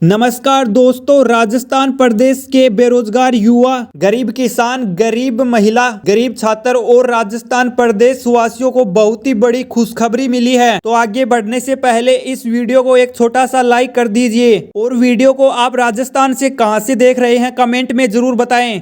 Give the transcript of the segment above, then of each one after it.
नमस्कार दोस्तों, राजस्थान प्रदेश के बेरोजगार युवा, गरीब किसान, गरीब महिला, गरीब छात्र और राजस्थान प्रदेश वासियों को बहुत ही बड़ी खुशखबरी मिली है। तो आगे बढ़ने से पहले इस वीडियो को एक छोटा सा लाइक कर दीजिए और वीडियो को आप राजस्थान से कहां से देख रहे हैं कमेंट में जरूर बताएं।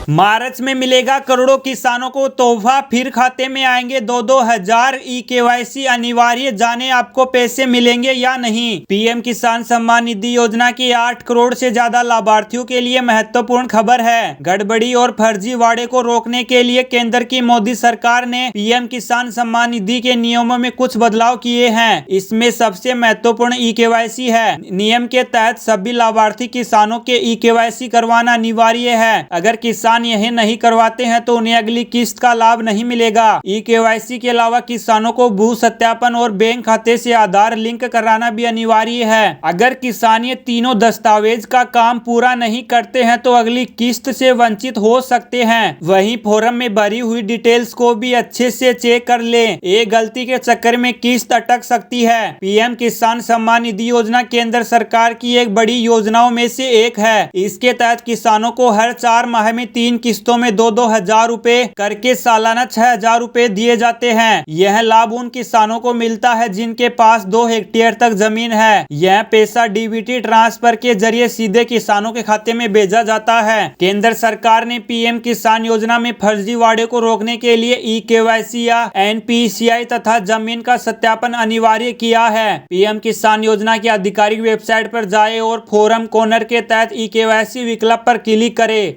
मार्च में मिलेगा करोड़ों किसानों को तोहफा, फिर खाते में आएंगे 2-2 हजार ई-केवाईसी अनिवार्य, जाने आपको पैसे मिलेंगे या नहीं। पीएम किसान सम्मान निधि योजना की 8 करोड़ से ज्यादा लाभार्थियों के लिए महत्वपूर्ण खबर है। गड़बड़ी और फर्जीवाड़े को रोकने के लिए केंद्र की मोदी सरकार ने पीएम किसान सम्मान निधि के नियमों में कुछ बदलाव किए हैं। इसमें सबसे महत्वपूर्ण ई-केवाईसी है। नियम के तहत सभी लाभार्थी किसानों के ई-केवाईसी करवाना अनिवार्य है। अगर किसान यह नहीं करवाते हैं तो उन्हें अगली किस्त का लाभ नहीं मिलेगा। ई-केवाईसी के अलावा किसानों को भू सत्यापन और बैंक खाते से आधार लिंक कराना भी अनिवार्य है। अगर किसान ये तीनों दस्तावेज का काम पूरा नहीं करते हैं तो अगली किस्त से वंचित हो सकते हैं। वहीं फॉर्म में भरी हुई डिटेल्स को भी अच्छे से चेक कर लें, एक गलती के चक्कर में किस्त अटक सकती है। पीएम किसान सम्मान निधि योजना केंद्र सरकार की एक बड़ी योजनाओं में से एक है। इसके तहत किसानों को हर 4 माह में 3 किस्तों में 2-2 हजार रुपए करके सालाना 6 हजार रुपए दिए जाते हैं। यह लाभ उन किसानों को मिलता है जिनके पास 2 हेक्टेयर तक जमीन है। यह पैसा डीबीटी ट्रांसफर के जरिए सीधे किसानों के खाते में भेजा जाता है। केंद्र सरकार ने पीएम किसान योजना में फर्जीवाड़े को रोकने के लिए ई-केवाईसी या एनपीसीआई तथा जमीन का सत्यापन अनिवार्य किया है। पीएम किसान योजना की आधिकारिक वेबसाइट पर जाए और फॉर्म कॉर्नर के तहत ई-केवाईसी विकल्प पर क्लिक करें।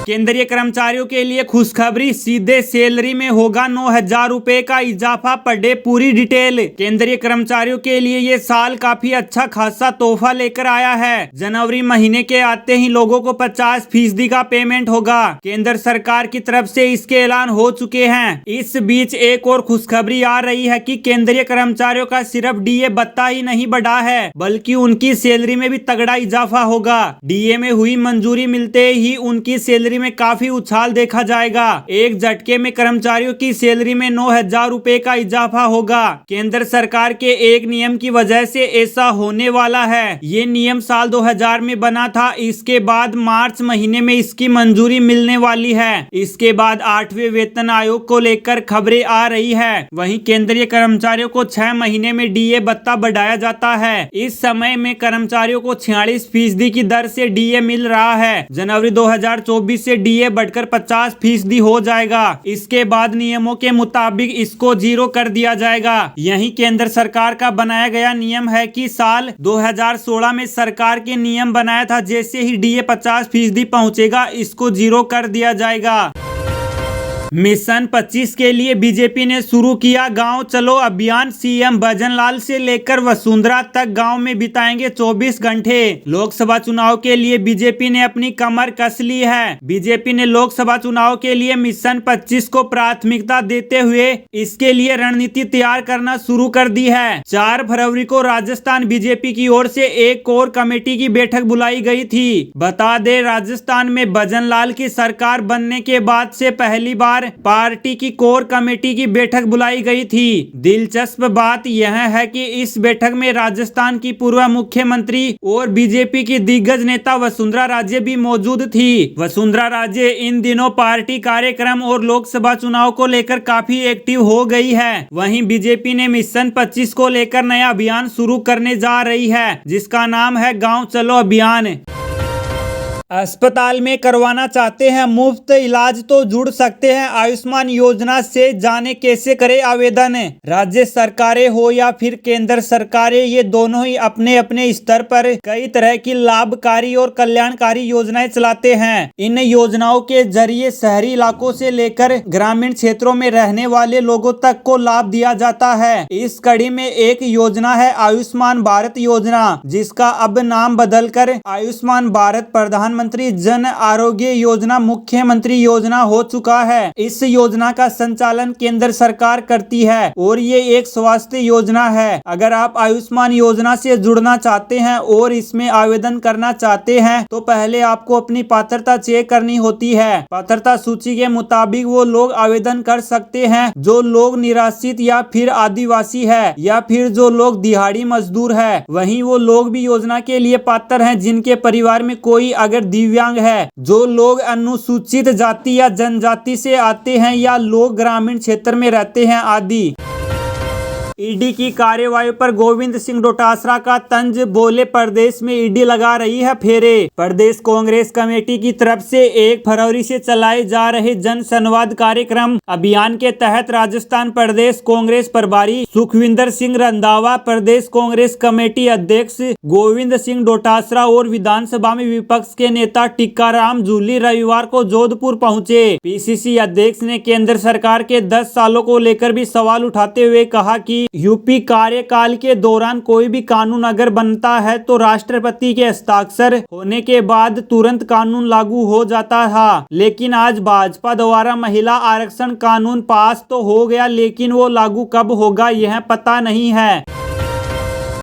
केंद्रीय कर्मचारियों के लिए खुशखबरी, सीधे सैलरी में होगा 9,000 रुपए का इजाफा पर डे। पूरी डिटेल। केंद्रीय कर्मचारियों के लिए ये साल काफी अच्छा खासा तोहफा लेकर आया है। जनवरी महीने के आते ही लोगों को 50% का पेमेंट होगा। केंद्र सरकार की तरफ से इसके ऐलान हो चुके हैं। इस बीच एक और खुशखबरी आ रही है कि केंद्रीय कर्मचारियों का सिर्फ डीए भत्ता ही नहीं बढ़ा है, बल्कि उनकी सैलरी में भी तगड़ा इजाफा होगा। डीए में हुई मंजूरी मिलते ही उनकी सैलरी में काफी उछाल देखा जाएगा। एक झटके में कर्मचारियों की सैलरी में 9,000 रुपए का इजाफा होगा। केंद्र सरकार के एक नियम की वजह से ऐसा होने वाला है। ये नियम साल 2000 में बना था। इसके बाद मार्च महीने में इसकी मंजूरी मिलने वाली है। इसके बाद 8वें वेतन आयोग को लेकर खबरें आ रही है। वहीं केंद्रीय कर्मचारियों को 6 महीने में डीए भत्ता बढ़ाया जाता है। इस समय में कर्मचारियों को 46% की दर से डीए मिल रहा है। जनवरी 2024 से डीए बढ़कर 50% हो जाएगा। इसके बाद नियमों के मुताबिक इसको 0 कर दिया जाएगा। यही केंद्र सरकार का बनाया गया नियम है कि साल 2016 में सरकार के नियम बनाया था, जैसे ही डीए 50% पहुंचेगा इसको 0 कर दिया जाएगा। मिशन 25 के लिए बीजेपी ने शुरू किया गांव चलो अभियान। सीएम भजनलाल से लेकर वसुंधरा तक गांव में बिताएंगे 24 घंटे। लोकसभा चुनाव के लिए बीजेपी ने अपनी कमर कस ली है। बीजेपी ने लोकसभा चुनाव के लिए मिशन 25 को प्राथमिकता देते हुए इसके लिए रणनीति तैयार करना शुरू कर दी है। 4 फरवरी को राजस्थान बीजेपी की ओर से एक कोर कमेटी की बैठक बुलाई गई थी। बता दें, राजस्थान में भजनलाल की सरकार बनने के बाद से पहली बार पार्टी की कोर कमेटी की बैठक बुलाई गई थी। दिलचस्प बात यह है कि इस बैठक में राजस्थान की पूर्व मुख्यमंत्री और बीजेपी की दिग्गज नेता वसुंधरा राजे भी मौजूद थी। वसुंधरा राजे इन दिनों पार्टी कार्यक्रम और लोकसभा चुनाव को लेकर काफी एक्टिव हो गई है। वहीं बीजेपी ने मिशन 25 को लेकर नया अभियान शुरू करने जा रही है, जिसका नाम है गांव चलो अभियान। अस्पताल में करवाना चाहते हैं मुफ्त इलाज तो जुड़ सकते हैं आयुष्मान योजना से, जाने कैसे करें आवेदन। राज्य सरकारें हो या फिर केंद्र सरकारें, ये दोनों ही अपने अपने स्तर पर कई तरह की लाभकारी और कल्याणकारी योजनाएं चलाते हैं। इन योजनाओं के जरिए शहरी इलाकों से लेकर ग्रामीण क्षेत्रों में रहने वाले लोगों तक को लाभ दिया जाता है। इस कड़ी में एक योजना है आयुष्मान भारत योजना, जिसका अब नाम बदलकर आयुष्मान भारत प्रधानमंत्री प्रधानमंत्री जन आरोग्य योजना मुख्यमंत्री योजना हो चुका है। इस योजना का संचालन केंद्र सरकार करती है और ये एक स्वास्थ्य योजना है। अगर आप आयुष्मान योजना से जुड़ना चाहते हैं और इसमें आवेदन करना चाहते हैं तो पहले आपको अपनी पात्रता चेक करनी होती है। पात्रता सूची के मुताबिक वो लोग आवेदन कर सकते हैं जो लोग निराश्रित या फिर आदिवासी है या फिर जो लोग दिहाड़ी मजदूर है। वहीं वो लोग भी योजना के लिए पात्र हैं जिनके परिवार में कोई अगर दिव्यांग है, जो लोग अनुसूचित जाति या जनजाति से आते हैं या लोग ग्रामीण क्षेत्र में रहते हैं आदि। ईडी की कार्यवाही पर गोविंद सिंह डोटासरा का तंज, बोले प्रदेश में ईडी लगा रही है फेरे। प्रदेश कांग्रेस कमेटी की तरफ से 1 फरवरी से चलाए जा रहे जन संवाद कार्यक्रम अभियान के तहत राजस्थान प्रदेश कांग्रेस प्रभारी सुखविंदर सिंह रंधावा, प्रदेश कांग्रेस कमेटी अध्यक्ष गोविंद सिंह डोटासरा और विधानसभा में विपक्ष के नेता टीकाराम जूली रविवार को जोधपुर पहुंचे। पीसीसी अध्यक्ष ने केंद्र सरकार के 10 सालों को लेकर भी सवाल उठाते हुए कहा कि यूपी कार्यकाल के दौरान कोई भी कानून अगर बनता है तो राष्ट्रपति के हस्ताक्षर होने के बाद तुरंत कानून लागू हो जाता था, लेकिन आज भाजपा द्वारा महिला आरक्षण कानून पास तो हो गया लेकिन वो लागू कब होगा यह पता नहीं है।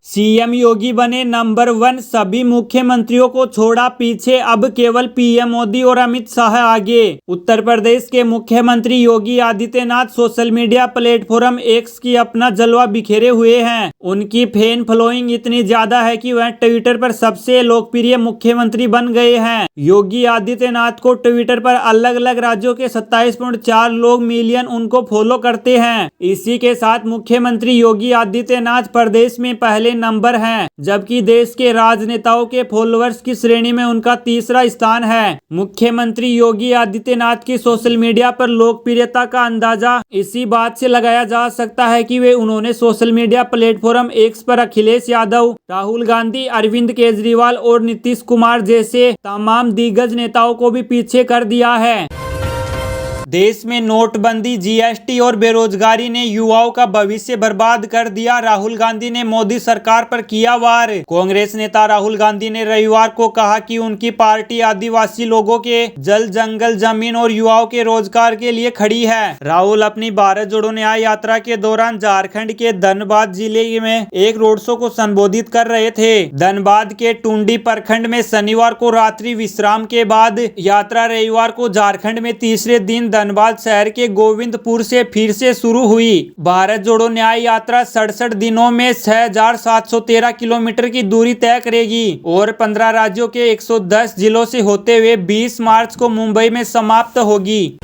सीएम योगी बने नंबर 1, सभी मुख्यमंत्रियों को छोड़ा पीछे, अब केवल पीएम मोदी और अमित शाह आगे। उत्तर प्रदेश के मुख्यमंत्री Yogi Adityanath social media platform X की अपना जलवा बिखेरे हुए हैं। उनकी फैन फॉलोइंग इतनी ज्यादा है कि वह ट्विटर पर सबसे लोकप्रिय मुख्यमंत्री बन गए हैं। योगी आदित्यनाथ को ट्विटर पर अलग अलग राज्यों के 27.4 मिलियन उनको फॉलो करते हैं। इसी के साथ मुख्यमंत्री योगी आदित्यनाथ प्रदेश में पहले नंबर हैं, जबकि देश के राजनेताओं के फॉलोअर्स की श्रेणी में उनका तीसरा स्थान है। मुख्यमंत्री योगी आदित्यनाथ की सोशल मीडिया पर लोकप्रियता का अंदाजा इसी बात से लगाया जा सकता है कि उन्होंने सोशल मीडिया प्लेटफॉर्म एक्स पर अखिलेश यादव, राहुल गांधी, अरविंद केजरीवाल और नीतीश कुमार जैसे तमाम दिग्गज नेताओं को भी पीछे कर दिया है। देश में नोटबंदी, जीएसटी और बेरोजगारी ने युवाओं का भविष्य बर्बाद कर दिया। राहुल गांधी ने मोदी सरकार पर किया वार। कांग्रेस नेता राहुल गांधी ने रविवार को कहा कि उनकी पार्टी आदिवासी लोगों के जल, जंगल, जमीन और युवाओं के रोजगार के लिए खड़ी है। राहुल अपनी भारत जोड़ो न्याय यात्रा के दौरान झारखंड के धनबाद जिले में एक रोड शो को संबोधित कर रहे थे। धनबाद के टुंडी प्रखंड में शनिवार को रात्रि विश्राम के बाद यात्रा रविवार को झारखंड में तीसरे दिन धनबाद शहर के गोविंदपुर से फिर से शुरू हुई। भारत जोड़ो न्याय यात्रा 67 दिनों में 6713 किलोमीटर की दूरी तय करेगी और 15 राज्यों के 110 जिलों से होते हुए 20 मार्च को मुंबई में समाप्त होगी।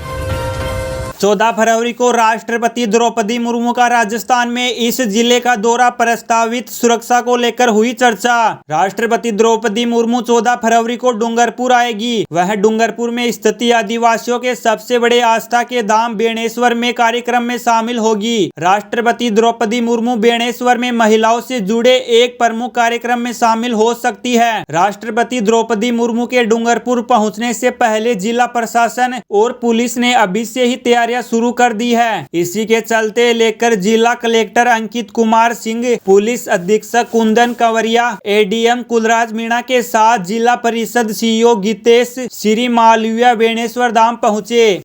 14 फरवरी को राष्ट्रपति द्रौपदी मुर्मू का राजस्थान में इस जिले का दौरा, प्रस्तावित सुरक्षा को लेकर हुई चर्चा। राष्ट्रपति द्रौपदी मुर्मू 14 फरवरी को डूंगरपुर आएगी। वह डूंगरपुर में स्थित आदिवासियों के सबसे बड़े आस्था के धाम बेणेश्वर में कार्यक्रम में शामिल होगी। राष्ट्रपति द्रौपदी मुर्मू बेणेश्वर में महिलाओं से जुड़े एक प्रमुख कार्यक्रम में शामिल हो सकती है। राष्ट्रपति द्रौपदी मुर्मू के डूंगरपुर पहुँचने से पहले जिला प्रशासन और पुलिस ने अभी से ही तैयारियां शुरू कर दी है। इसी के चलते लेकर जिला कलेक्टर अंकित कुमार सिंह, पुलिस अधीक्षक कुंदन कंवरिया, एडीएम कुलराज मीणा के साथ जिला परिषद सीईओ गीतेश श्री मालविया बेणेश्वर धाम पहुंचे।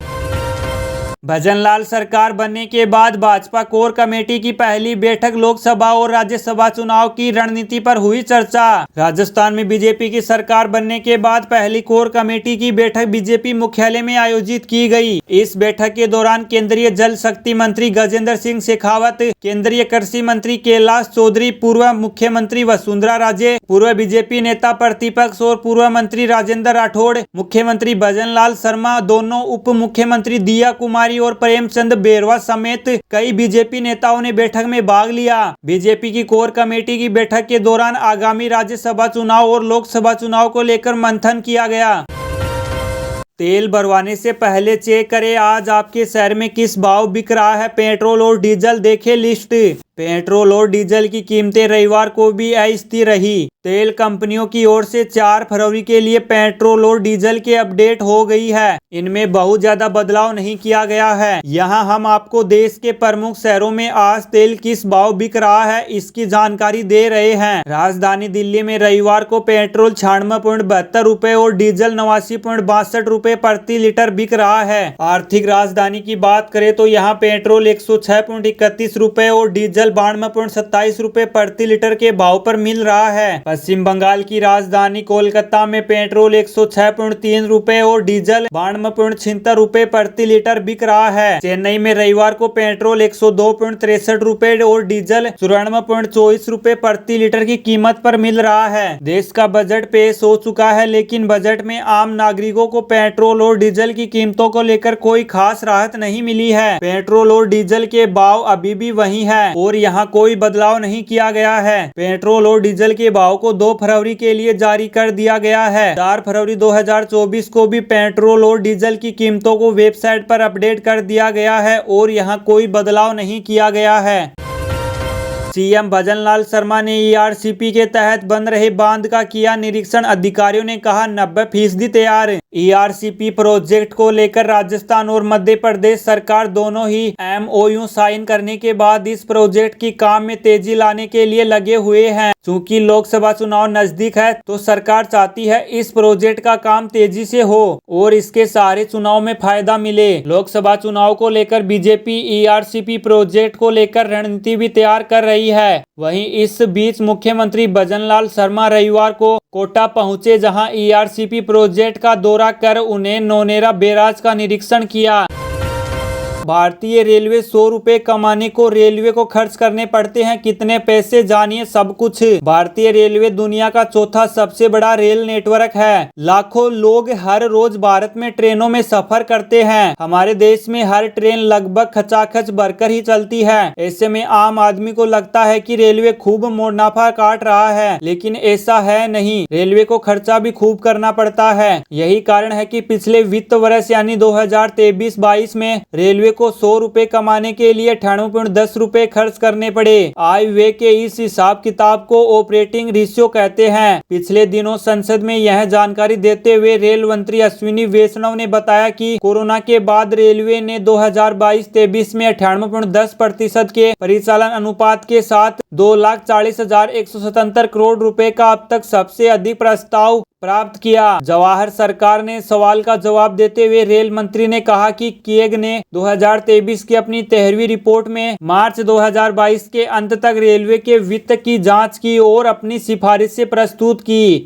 भजनलाल सरकार बनने के बाद भाजपा कोर कमेटी की पहली बैठक लोकसभा और राज्यसभा चुनाव की रणनीति पर हुई चर्चा। राजस्थान में बीजेपी की सरकार बनने के बाद पहली कोर कमेटी की बैठक बीजेपी मुख्यालय में आयोजित की गई। इस बैठक के दौरान केंद्रीय जल शक्ति मंत्री गजेंद्र सिंह शेखावत, केंद्रीय कृषि मंत्री कैलाश चौधरी, पूर्व मुख्यमंत्री वसुंधरा राजे, पूर्व बीजेपी नेता प्रतिपक्ष और पूर्व मंत्री राजेंद्र राठौड़, मुख्यमंत्री भजनलाल शर्मा, दोनों उप मुख्यमंत्री दिया कुमारी और प्रेमचंद बेरवा समेत कई बीजेपी नेताओं ने बैठक में भाग लिया। बीजेपी की कोर कमेटी की बैठक के दौरान आगामी राज्यसभा चुनाव और लोकसभा चुनाव को लेकर मंथन किया गया। तेल भरवाने से पहले चेक करें आज आपके शहर में किस भाव बिक रहा है पेट्रोल और डीजल, देखें लिस्ट। पेट्रोल और डीजल की कीमतें रविवार को भी अस्थिर रही। तेल कंपनियों की ओर से 4 फरवरी के लिए पेट्रोल और डीजल के अपडेट हो गई है। इनमें बहुत ज्यादा बदलाव नहीं किया गया है। यहाँ हम आपको देश के प्रमुख शहरों में आज तेल किस भाव बिक रहा है इसकी जानकारी दे रहे हैं। राजधानी दिल्ली में रविवार को पेट्रोल 96.72 रुपए और डीजल 89.62 रुपए प्रति लीटर बिक रहा है। आर्थिक राजधानी की बात करें तो यहाँ पेट्रोल 106.31 रुपए और डीजल 92.27 रुपए प्रति लीटर के भाव पर मिल रहा है। पश्चिम बंगाल की राजधानी कोलकाता में पेट्रोल 106.3 रुपए और डीजल 92.76 रुपए प्रति लीटर बिक रहा है। चेन्नई में रविवार को पेट्रोल 102.63 रुपए और डीजल 94.24 रुपए प्रति लीटर की कीमत पर मिल रहा है। देश का बजट पेश हो चुका है, लेकिन बजट में आम नागरिकों को पेट्रोल और डीजल की कीमतों को लेकर कोई खास राहत नहीं मिली है। पेट्रोल और डीजल के भाव अभी भी वही है और यहाँ कोई बदलाव नहीं किया गया है। पेट्रोल और डीजल के भाव को 2 फरवरी के लिए जारी कर दिया गया है। 4 फरवरी 2024 को भी पेट्रोल और डीजल की कीमतों को वेबसाइट पर अपडेट कर दिया गया है और यहाँ कोई बदलाव नहीं किया गया है। सीएम भजनलाल शर्मा ने ईआरसीपी के तहत बन रहे बांध का किया निरीक्षण। अधिकारियों ने कहा 90% तैयार। ईआरसीपी प्रोजेक्ट को लेकर राजस्थान और मध्य प्रदेश सरकार दोनों ही एमओयू साइन करने के बाद इस प्रोजेक्ट की काम में तेजी लाने के लिए लगे हुए हैं। चूंकि लोकसभा चुनाव नजदीक है तो सरकार चाहती है इस प्रोजेक्ट का काम तेजी से हो और इसके सारे चुनाव में फायदा मिले। लोकसभा चुनाव को लेकर बीजेपी ईआरसीपी प्रोजेक्ट को लेकर रणनीति भी तैयार कर रही है। वहीं इस बीच मुख्यमंत्री भजनलाल शर्मा रविवार को कोटा पहुंचे, जहां ईआरसीपी प्रोजेक्ट का दौरा कर उन्हें नौनेरा बैराज का निरीक्षण किया। भारतीय रेलवे 100 रुपए कमाने को रेलवे को खर्च करने पड़ते हैं कितने पैसे, जानिए सब कुछ। भारतीय रेलवे दुनिया का चौथा सबसे बड़ा रेल नेटवर्क है। लाखों लोग हर रोज भारत में ट्रेनों में सफर करते हैं। हमारे देश में हर ट्रेन लगभग खचाखच भरकर ही चलती है। ऐसे में आम आदमी को लगता है कि रेलवे खूब मुनाफा काट रहा है, लेकिन ऐसा है नहीं। रेलवे को खर्चा भी खूब करना पड़ता है। यही कारण है कि पिछले वित्त वर्ष यानी 2023-22 में रेलवे को 100 रुपए कमाने के लिए 98.10 रुपए खर्च करने पड़े। आय व्यय के इस हिसाब किताब को ऑपरेटिंग रेशियो कहते हैं। पिछले दिनों संसद में यह जानकारी देते हुए रेल मंत्री अश्विनी वैष्णव ने बताया कि कोरोना के बाद रेलवे ने 2022-23 में 98.10% के परिचालन अनुपात के साथ 2,40,177 करोड़ रुपए का अब तक सबसे अधिक प्रस्ताव प्राप्त किया। जवाहर सरकार ने सवाल का जवाब देते हुए रेल मंत्री ने कहा कि केग ने 2023 की अपनी 13वीं रिपोर्ट में मार्च 2022 के अंत तक रेलवे के वित्त की जांच की और अपनी सिफारिशें प्रस्तुत की।